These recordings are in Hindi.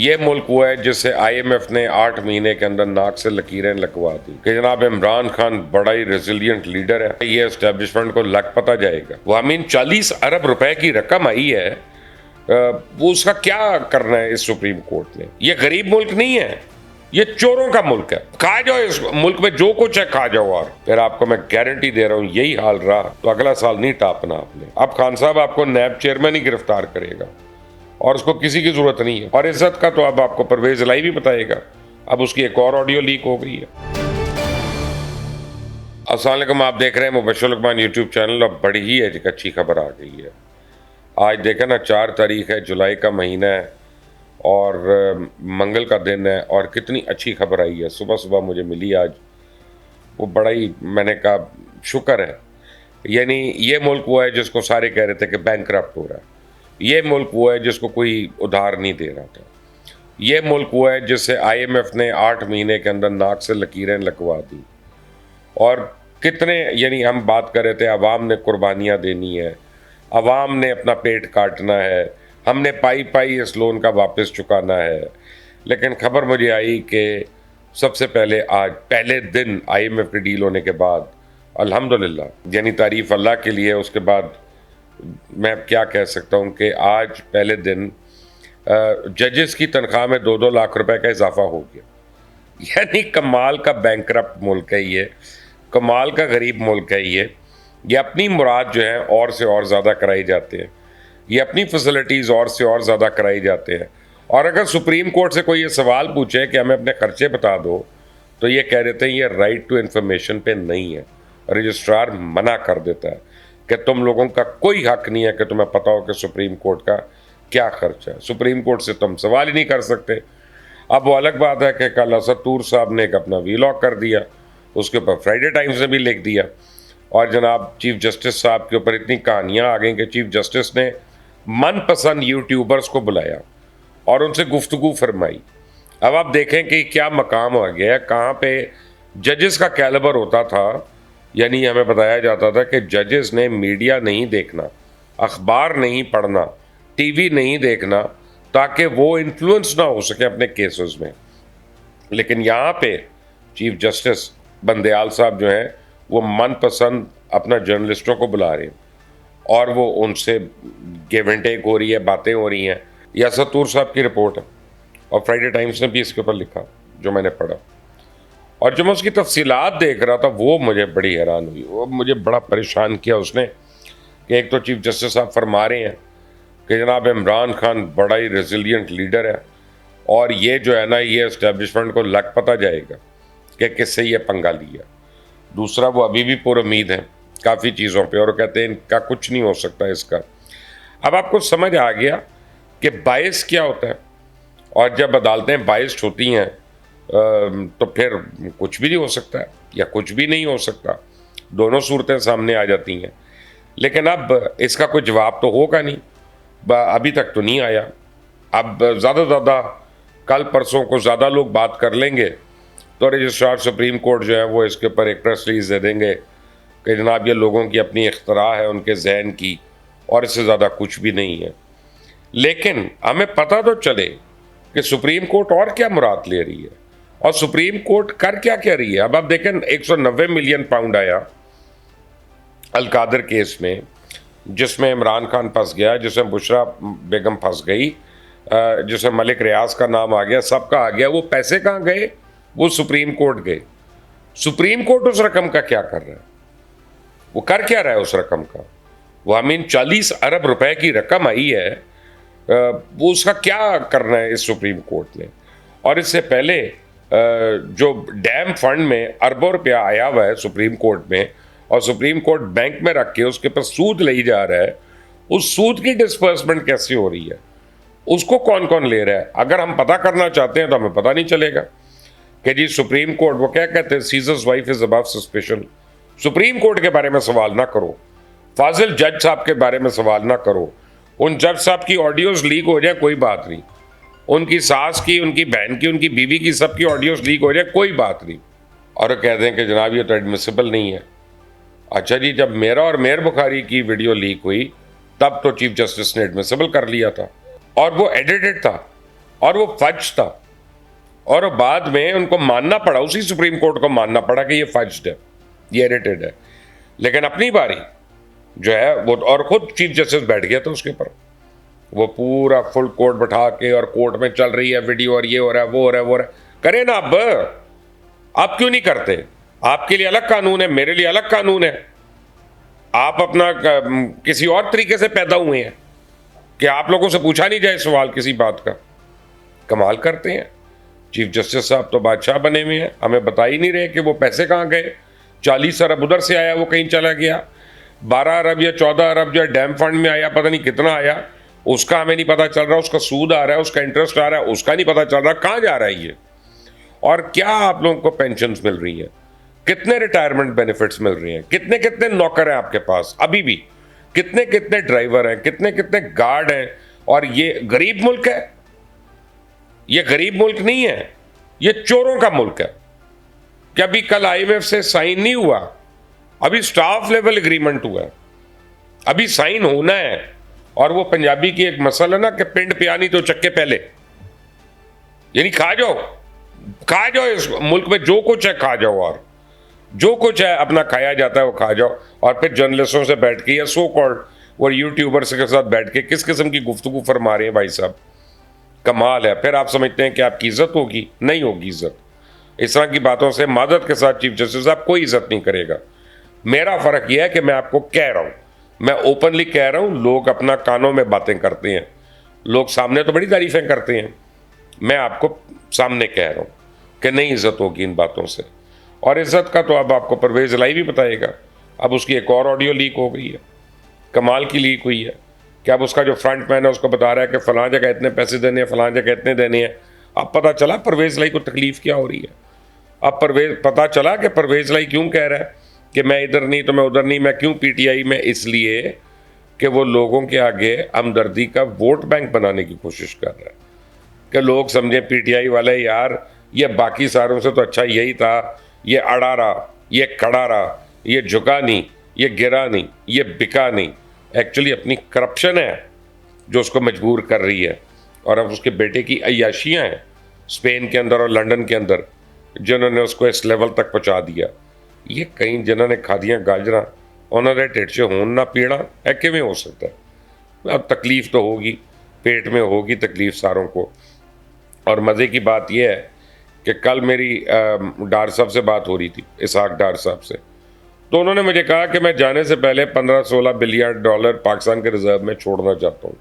ये मुल्क वो है जिसे IMF ने 8 महीने के अंदर नाक से लकीरें लगवा दी कि जनाब इमरान खान बड़ा ही रेजिलियंट लीडर है, ये एस्टेब्लिशमेंट को लग पता जाएगा। वो 40 अरब रुपए की रकम आई है, वो उसका क्या करना है इस सुप्रीम कोर्ट ने। ये गरीब मुल्क नहीं है, ये चोरों का मुल्क है। खा जाओ, इस मुल्क में जो कुछ है खा जाओ। और फिर आपको मैं गारंटी दे रहा हूं, यही हाल रहा तो अगला साल नहीं टापना आपने। अब खान साहब आपको नैब चेयरमैन ही गिरफ्तार करेगा और उसको किसी की जरूरत नहीं है। और इज्जत का तो अब आपको परवेज लाई भी बताएगा। अब उसकी एक और ऑडियो लीक हो गई है। अस्सलाम वालेकुम, आप देख रहे हैं मुबश्शिर लुकमान यूट्यूब चैनल। और बड़ी ही एक अच्छी खबर आ गई है। आज देखें ना, 4 तारीख है, जुलाई का महीना है और मंगल का दिन है। और कितनी अच्छी खबर आई है, सुबह सुबह मुझे मिली आज। वो बड़ा ही, मैंने कहा शुक्र है। यानी ये मुल्क वो है जिसको सारे कह रहे थे कि बैंकरप्ट हो रहा है। ये मुल्क वो है जिसको कोई उधार नहीं दे रहा था। ये मुल्क वो है जिससे IMF ने 8 महीने के अंदर नाक से लकीरें लगवा दी। और कितने, यानी हम बात कर रहे थे अवाम ने कुर्बानियाँ देनी है, अवाम ने अपना पेट काटना है, हमने पाई पाई इस लोन का वापस चुकाना है। लेकिन खबर मुझे आई कि सबसे पहले आज पहले दिन IMF के डील होने के बाद, अल्हम्दुलिल्लाह, यानी तारीफ़ अल्लाह के लिए। उसके बाद मैं क्या कह सकता हूँ कि आज पहले दिन जजेस की तनख्वाह में 2-2 लाख रुपए का इजाफा हो गया। यानी कमाल का बैंकरप्ट मुल्क है ये, कमाल का गरीब मुल्क है ये अपनी मुराद जो है और से और ज़्यादा कराई जाते हैं, ये अपनी फैसिलिटीज़ और से और ज़्यादा कराई जाते हैं। और अगर सुप्रीम कोर्ट से कोई ये सवाल पूछे कि हमें अपने खर्चे बता दो, तो ये कह देते हैं ये राइट टू इन्फॉर्मेशन पे नहीं है। रजिस्ट्रार मना कर देता है कि तुम लोगों का कोई हक नहीं है कि तुम्हें पता हो कि सुप्रीम कोर्ट का क्या खर्चा है। सुप्रीम कोर्ट से तुम सवाल ही नहीं कर सकते। अब वो अलग बात है कि कल असद तूर साहब ने एक अपना वीलॉग कर दिया, उसके ऊपर फ्राइडे टाइम्स ने भी लिख दिया। और जनाब चीफ जस्टिस साहब के ऊपर इतनी कहानियाँ आ गई कि चीफ जस्टिस ने मनपसंद यूट्यूबर्स को बुलाया और उनसे गुफ्तगू फरमाई। अब आप देखें कि क्या मकाम आ गया है, कहाँ पे जजेस का कैलिबर होता था। यानी हमें बताया जाता था कि जजेस ने मीडिया नहीं देखना, अखबार नहीं पढ़ना, टीवी नहीं देखना, ताकि वो इन्फ्लुएंस ना हो सके अपने केसेस में। लेकिन यहाँ पे चीफ जस्टिस बंदयाल साहब जो हैं, वो मनपसंद अपना जर्नलिस्टों को बुला रहे हैं और वो उनसे गिव एंड टेक हो रही है, बातें हो रही हैं। यह सतूर साहब की रिपोर्ट है और फ्राइडे टाइम्स ने भी इसके ऊपर लिखा, जो मैंने पढ़ा। और जब मैं उसकी तफसीलात देख रहा था, वो मुझे बड़ी हैरान हुई, वो मुझे बड़ा परेशान किया उसने। कि एक तो चीफ जस्टिस साहब फरमा रहे हैं कि जनाब इमरान खान बड़ा ही रेजिलियंट लीडर है और ये जो है ना, ये एस्टेब्लिशमेंट को लग पता जाएगा कि किससे ये पंगा लिया। दूसरा, वो अभी भी पुरुम्मीद हैं काफ़ी चीज़ों पे और कहते हैं इनका कुछ नहीं हो सकता इसका। अब आपको समझ आ गया कि बायस क्या होता है। और जब अदालतें बायस्ड होती हैं तो फिर कुछ भी नहीं हो सकता है या कुछ भी नहीं हो सकता, दोनों सूरतें सामने आ जाती हैं। लेकिन अब इसका कोई जवाब तो होगा नहीं, अभी तक तो नहीं आया। अब ज़्यादा ज़्यादा कल परसों को ज़्यादा लोग बात कर लेंगे तो रजिस्ट्रार सुप्रीम कोर्ट जो है वो इसके ऊपर एक प्रेस रिलीज दे देंगे कि जनाब ये लोगों की अपनी इख्तरा है उनके जहन की, और इससे ज़्यादा कुछ भी नहीं है। लेकिन हमें पता तो चले कि सुप्रीम कोर्ट और क्या मुराद ले रही है और सुप्रीम कोर्ट कर क्या क्या रही है। अब आप देखें, 190 मिलियन पाउंड आया अलकादर केस में, जिसमें इमरान खान फंस गया, जिसमें बुशरा बेगम फंस गई, जिसमें मलिक रियाज का नाम आ गया, सबका आ गया। वो पैसे कहाँ गए? वो सुप्रीम कोर्ट गए। सुप्रीम कोर्ट उस रकम का क्या कर रहा है? वो कर क्या रहा है उस रकम का? वो 40 अरब रुपए की रकम आई है, वो उसका क्या करना है इस सुप्रीम कोर्ट ने? और इससे पहले जो डैम फंड में अरबों रुपया आया हुआ है सुप्रीम कोर्ट में, और सुप्रीम कोर्ट बैंक में रख के उसके पर सूद ले जा रहा है, उस सूद की डिस्बर्समेंट कैसे हो रही है, उसको कौन कौन ले रहा है? अगर हम पता करना चाहते हैं तो हमें पता नहीं चलेगा कि जी सुप्रीम कोर्ट, वो क्या कहते हैं, seizures wife is above suspicion. Supreme court के बारे में सवाल ना करो, फाजिल जज साहब के बारे में सवाल ना करो। उन जज साहब की ऑडियोज लीक हो जाए कोई बात नहीं, उनकी सास की, उनकी बहन की, उनकी बीवी की, सबकी ऑडियोज लीक हो जाए कोई बात नहीं, और कह दें कि जनाब ये तो एडमिसिबल नहीं है। अच्छा जी, जब मेरा और मेहर बुखारी की वीडियो लीक हुई तब तो चीफ जस्टिस ने एडमिसिबल कर लिया था और वो एडिटेड था और वो फर्ज था, और बाद में उनको मानना पड़ा, उसी सुप्रीम कोर्ट को मानना पड़ा कि ये फर्ज्ड है, ये एडिटेड है। लेकिन अपनी बारी जो है वो, और खुद चीफ जस्टिस बैठ गया था उसके ऊपर, वो पूरा फुल कोर्ट बैठा के, और कोर्ट में चल रही है वीडियो, और ये हो रहा है, वो हो रहा है, वो हो रहा है। करें ना, अब आप क्यों नहीं करते? आपके लिए अलग कानून है, मेरे लिए अलग कानून है। आप अपना किसी और तरीके से पैदा हुए हैं कि आप लोगों से पूछा नहीं जाए सवाल किसी बात का। कमाल करते हैं। चीफ जस्टिस साहब तो बादशाह बने हुए हैं, हमें बता ही नहीं रहे कि वो पैसे कहाँ गए। 40 अरब उधर से आया, वो कहीं चला गया। 12 अरब या 14 अरब जो डैम फंड में आया, पता नहीं कितना आया, उसका हमें नहीं पता चल रहा। उसका सूद आ रहा है, उसका इंटरेस्ट आ रहा है, उसका नहीं पता चल रहा कहाँ जा रहा है ये। और क्या आप लोगों को पेंशन मिल रही है, कितने रिटायरमेंट बेनिफिट्स मिल रही हैं, कितने कितने नौकर हैं आपके पास अभी भी, कितने कितने ड्राइवर हैं, कितने कितने गार्ड हैं। और ये गरीब मुल्क है, ये गरीब मुल्क नहीं है, ये चोरों का मुल्क है। क्या अभी कल IMF से साइन नहीं हुआ, अभी स्टाफ लेवल एग्रीमेंट हुआ है, अभी साइन होना है। और वो पंजाबी की एक मसल है ना कि पिंड पियानी तो चक्के पहले, यानी खा जाओ इस मुल्क में जो कुछ है खा जाओ, और जो कुछ है अपना खाया जाता है वो खा जाओ। और फिर जर्नलिस्टों से बैठ के या सो कॉल्ड वो यूट्यूबर्स के साथ बैठ के किस किस्म की गुफ्तगू फरमा रहे हैं भाई साहब, कमाल है। फिर आप समझते हैं कि आपकी इज्जत होगी, नहीं होगी इज्जत। इस तरह की बातों से मादत के साथ चीफ जस्टिस साहब कोई इज्जत नहीं करेगा। मेरा फर्क यह है कि मैं आपको कह रहा हूं, मैं ओपनली कह रहा हूं। लोग अपना कानों में बातें करते हैं, लोग सामने तो बड़ी तारीफें करते हैं, मैं आपको सामने कह रहा हूं कि नहीं इज्जत होगी इन बातों से। और इज्जत का तो अब आपको परवेज इलाही भी बताएगा। अब उसकी एक और ऑडियो लीक हो गई है, कमाल की लीक हुई है कि अब उसका जो फ्रंट मैन है उसको बता रहा है कि फलां जगह इतने पैसे देने हैं, फलां जगह इतने देने हैं। अब पता चला परवेज इलाही को तकलीफ क्या हो रही है। अब पता चला कि परवेज इलाही क्यों कह रहा है कि मैं इधर नहीं तो मैं उधर नहीं, मैं क्यों PTI में, इसलिए कि वो लोगों के आगे हमदर्दी का वोट बैंक बनाने की कोशिश कर रहा है कि लोग समझे PTI वाले यार ये बाकी सारों से तो अच्छा यही था, ये अड़ा रहा, ये खड़ा रहा, ये झुका नहीं, ये गिरा नहीं, ये बिका नहीं। एक्चुअली अपनी करप्शन है जो उसको मजबूर कर रही है। और अब उसके बेटे की अय्याशियाँ हैं स्पेन के अंदर और लंदन के अंदर, जिन्होंने उसको इस लेवल तक पहुँचा दिया। ये कहीं जिन्होंने खादियाँ गाजरा उन्होंने टेट से होन ना पीड़ा है, कि में हो सकता है। अब तकलीफ़ तो होगी, पेट में होगी तकलीफ़ सारों को। और मज़े की बात यह है कि कल मेरी डार साहब से बात हो रही थी, इसहाक डार साहब से, तो उन्होंने मुझे कहा कि मैं जाने से पहले 15-16 बिलियन डॉलर पाकिस्तान के रिजर्व में छोड़ना चाहता हूँ।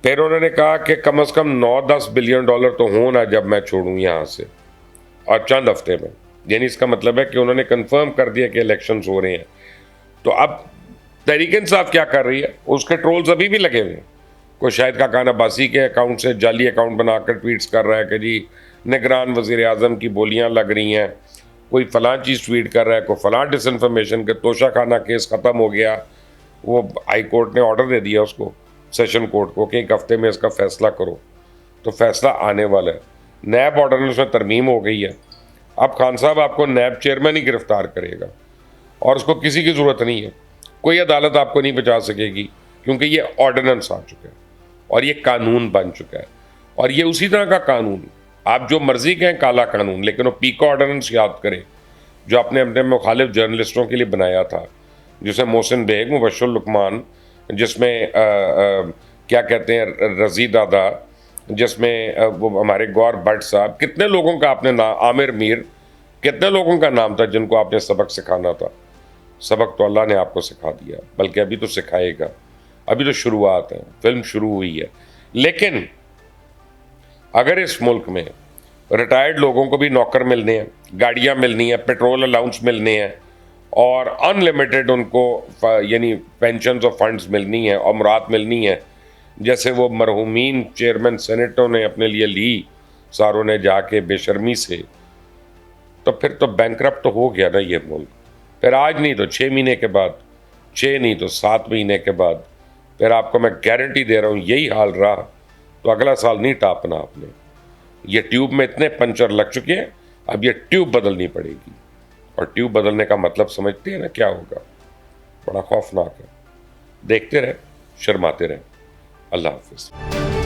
फिर उन्होंने कहा कि कम से कम 9-10 बिलियन डॉलर तो हो ना जब मैं छोड़ूँ यहाँ से, और चंद हफ्ते में। यानी इसका मतलब है कि उन्होंने कंफर्म कर दिया कि इलेक्शंस हो रहे हैं। तो अब तहरीक इंसाफ क्या कर रही है, उसके ट्रोल्स अभी भी लगे हुए हैं। कोई शाहिद खाकान अब्बासी के अकाउंट से जाली अकाउंट बनाकर ट्वीट्स कर रहा है कि जी निगरान वज़ीर आज़म की बोलियां लग रही हैं, कोई फ़लाँ चीज़ ट्वीट कर रहा है, कोई फ़लाँ डिसइंफॉर्मेशन के तोशा खाना केस ख़त्म हो गया। वो हाई कोर्ट ने ऑर्डर दे दिया उसको, सेशन कोर्ट को, कि एक हफ्ते में इसका फ़ैसला करो। तो फैसला आने वाला है। नैब ऑर्डर में उसमें तरमीम हो गई है। अब खान साहब आपको नैब चेयरमैन ही गिरफ्तार करेगा, और उसको किसी की ज़रूरत नहीं है, कोई अदालत आपको नहीं बचा सकेगी, क्योंकि ये ऑर्डिनेंस आ चुका है और ये कानून बन चुका है। और ये उसी तरह का कानून, आप जो मर्जी कहें काला कानून, लेकिन वो पीका ऑर्डिनेंस याद करें जो आपने अपने मुखालिफ जर्नलिस्टों के लिए बनाया था, जिसे मोहसिन बेग, मुबश्शिर लुकमान, जिसमें क्या कहते हैं रज़ी दादा, जिसमें वो हमारे गौर भट्ट साहब, कितने लोगों का आपने नाम, आमिर मीर, कितने लोगों का नाम था जिनको आपने सबक सिखाना था। सबक तो अल्लाह ने आपको सिखा दिया, बल्कि अभी तो सिखाएगा, अभी तो शुरुआत है, फिल्म शुरू हुई है। लेकिन अगर इस मुल्क में रिटायर्ड लोगों को भी नौकर मिलने हैं, गाड़ियाँ मिलनी हैं, पेट्रोल अलाउंस मिलने हैं, और अनलिमिटेड उनको यानी पेंशन और फंड्स मिलनी है, अमरात मिलनी है, जैसे वो मरहूमीन चेयरमैन सेनेटों ने अपने लिए ली सारों ने जाके बेशर्मी से, तो फिर तो बैंकरप्ट तो हो गया ना ये मुल्क। फिर आज नहीं तो 6 महीने के बाद, 6 नहीं तो 7 महीने के बाद, फिर आपको मैं गारंटी दे रहा हूँ यही हाल रहा तो अगला साल नहीं टापना आपने। ये ट्यूब में इतने पंचर लग चुके हैं, अब ये ट्यूब बदलनी पड़ेगी। और ट्यूब बदलने का मतलब समझते हैं ना क्या होगा, बड़ा खौफनाक है। देखते रहे, शर्माते रहे। अल्लाह हाफिज़।